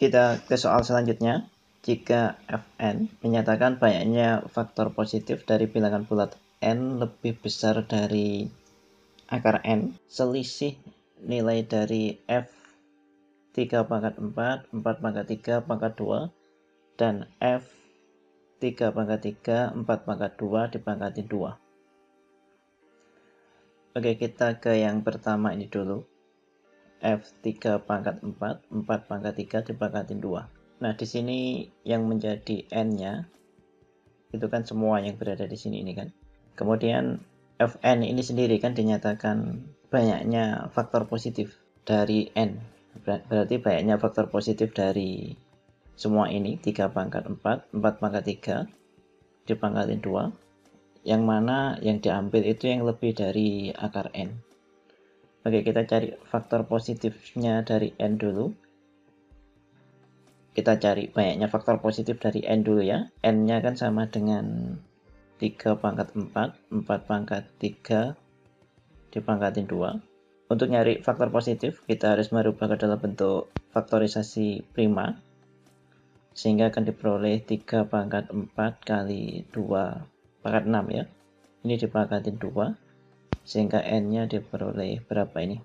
Kita ke soal selanjutnya. Jika Fn menyatakan banyaknya faktor positif dari bilangan bulat n lebih besar dari akar n, selisih nilai dari F 3 pangkat 4, 4 pangkat 3 pangkat 2, dan F 3 pangkat 3, 4 pangkat 2 dipangkatin 2. Oke, kita ke yang pertama ini dulu. F3 pangkat 4, 4 pangkat 3 dipangkatin 2. Nah, di sini yang menjadi n-nya itu kan semua yang berada di sini ini kan. Kemudian Fn ini sendiri kan dinyatakan banyaknya faktor positif dari n. Berarti banyaknya faktor positif dari semua ini 3 pangkat 4, 4 pangkat 3 dipangkatin 2. Yang mana yang diambil itu yang lebih dari akar n. Oke, kita cari faktor positifnya dari n dulu. Kita cari banyaknya faktor positif dari n dulu ya. N-nya kan sama dengan 3 pangkat 4, 4 pangkat 3 dipangkatin 2. Untuk nyari faktor positif, kita harus merubah ke dalam bentuk faktorisasi prima. Sehingga akan diperoleh 3 pangkat 4 kali 2 pangkat 6 ya. Ini dipangkatin 2. Sehingga n-nya diperoleh berapa ini?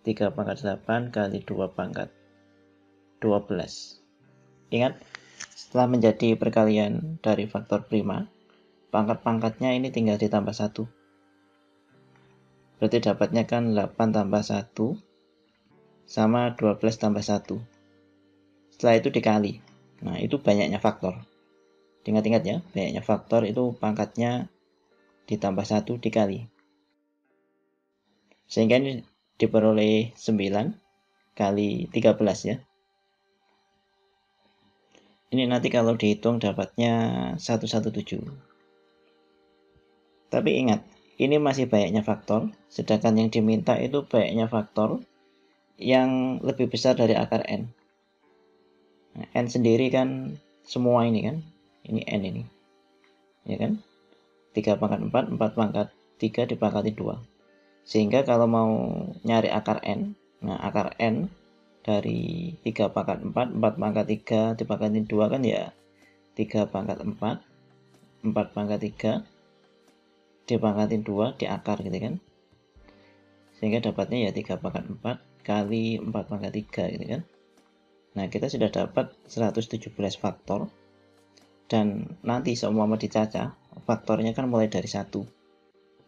3 pangkat 8 kali 2 pangkat 12. Ingat, setelah menjadi perkalian dari faktor prima, pangkat-pangkatnya ini tinggal ditambah 1. Berarti dapatnya kan 8 tambah 1 sama 12 tambah 1. Setelah itu dikali. Nah, itu banyaknya faktor. Ingat-ingat ya, banyaknya faktor itu pangkatnya ditambah 1 dikali. Sehingga ini diperoleh 9 kali 13 ya. Ini nanti kalau dihitung dapatnya 117. Tapi ingat, ini masih banyaknya faktor, sedangkan yang diminta itu banyaknya faktor yang lebih besar dari akar n. Nah, n sendiri kan semua ini kan, ini n ini, ya kan? 3 pangkat 4, 4 pangkat 3 dipangkati 2. Sehingga kalau mau nyari akar n, nah akar n dari 3 pangkat 4, 4 pangkat 3 dipangkatin 2 kan ya 3 pangkat 4, 4 pangkat 3 dipangkatin 2 di akar gitu kan. Sehingga dapatnya ya 3 pangkat 4 kali 4 pangkat 3 gitu kan. Nah, kita sudah dapat 117 faktor. Dan nanti seumpama dicacah, faktornya kan mulai dari 1.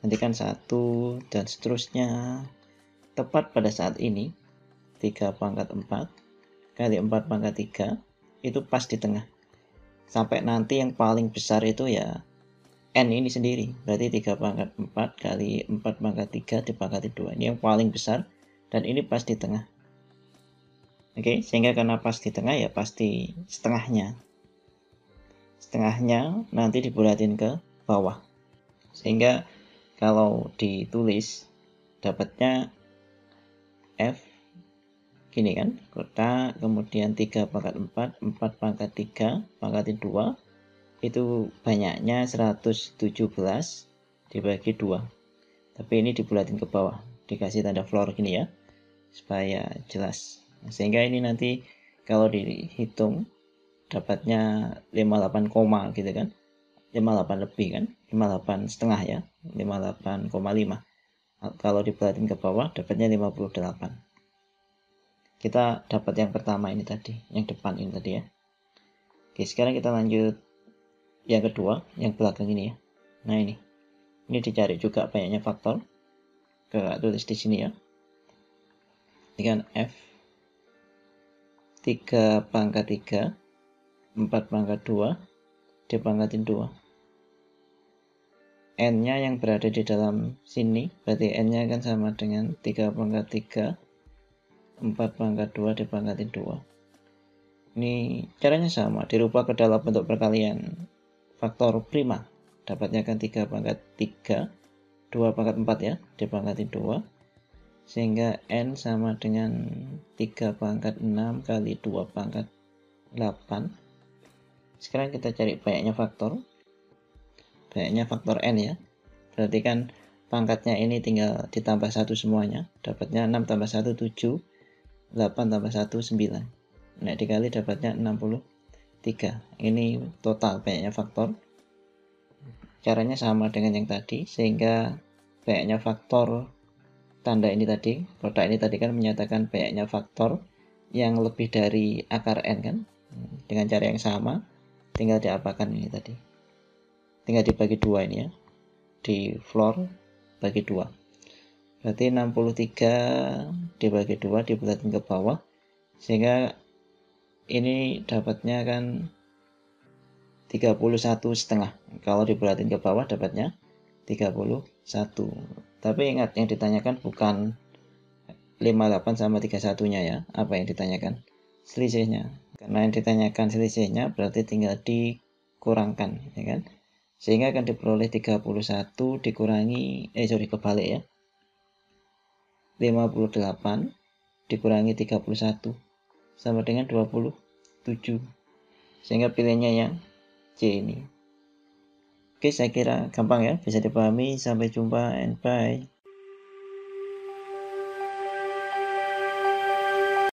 Nanti kan 1 dan seterusnya. Tepat pada saat ini, 3 pangkat 4 kali 4 pangkat 3 itu pas di tengah. Sampai nanti yang paling besar itu ya n ini sendiri. Berarti 3 pangkat 4 kali 4 pangkat 3 dipangkati 2. Ini yang paling besar dan ini pas di tengah. Oke, sehingga karena pas di tengah ya pasti setengahnya. Setengahnya nanti dibulatin ke bawah. Sehingga kalau ditulis dapatnya F gini kan, kota kemudian 3 pangkat 4, 4 pangkat 3 pangkatin 2 itu banyaknya 117 dibagi 2. Tapi ini dibulatin ke bawah, dikasih tanda floor gini ya, supaya jelas. Sehingga ini nanti kalau dihitung dapatnya 58, gitu kan, 58 lebih kan, 58 setengah ya, 58,5. Kalau dibulatin ke bawah dapatnya 58. Kita dapat yang pertama ini tadi, yang depan ini tadi ya. Oke, sekarang kita lanjut yang kedua, yang belakang ini ya. Nah ini dicari juga banyaknya faktor. Kakak tulis di sini ya. Ini kan F 3 pangkat 3, 4 pangkat 2 dipangkatin 2. N-nya yang berada di dalam sini, berarti N-nya kan sama dengan 3 pangkat 3, 4 pangkat 2 dipangkatin 2. Ini caranya sama, dirubah ke dalam bentuk perkalian faktor prima. Dapatnya kan 3 pangkat 3, 2 pangkat 4 ya, dipangkatin 2. Sehingga N sama dengan 3 pangkat 6 kali 2 pangkat 8. Sekarang kita cari banyaknya faktor. Banyaknya faktor N ya. Berarti kan pangkatnya ini tinggal ditambah 1 semuanya. Dapatnya 6 tambah 1, 7. 8 tambah 1, 9. nek dikali dapatnya 63. Ini total banyaknya faktor. Caranya sama dengan yang tadi, sehingga banyaknya faktor tanda ini tadi, produk ini tadi kan menyatakan banyaknya faktor yang lebih dari akar N kan. Dengan cara yang sama, tinggal diapakan ini tadi. Tinggal dibagi 2 ini ya. Di floor bagi 2. Berarti 63 dibagi 2 dibulatin ke bawah, sehingga ini dapatnya kan 31,5. Kalau dibulatin ke bawah dapatnya 31. Tapi ingat, yang ditanyakan bukan 58 sama 31-nya ya. Apa yang ditanyakan? Selisihnya. Karena yang ditanyakan selisihnya berarti tinggal dikurangkan, ya kan? Sehingga akan diperoleh 31 dikurangi kebalik ya. 58 dikurangi 31 sama dengan 27. Sehingga pilihnya yang C ini. Oke, saya kira gampang ya, bisa dipahami. Sampai jumpa and bye.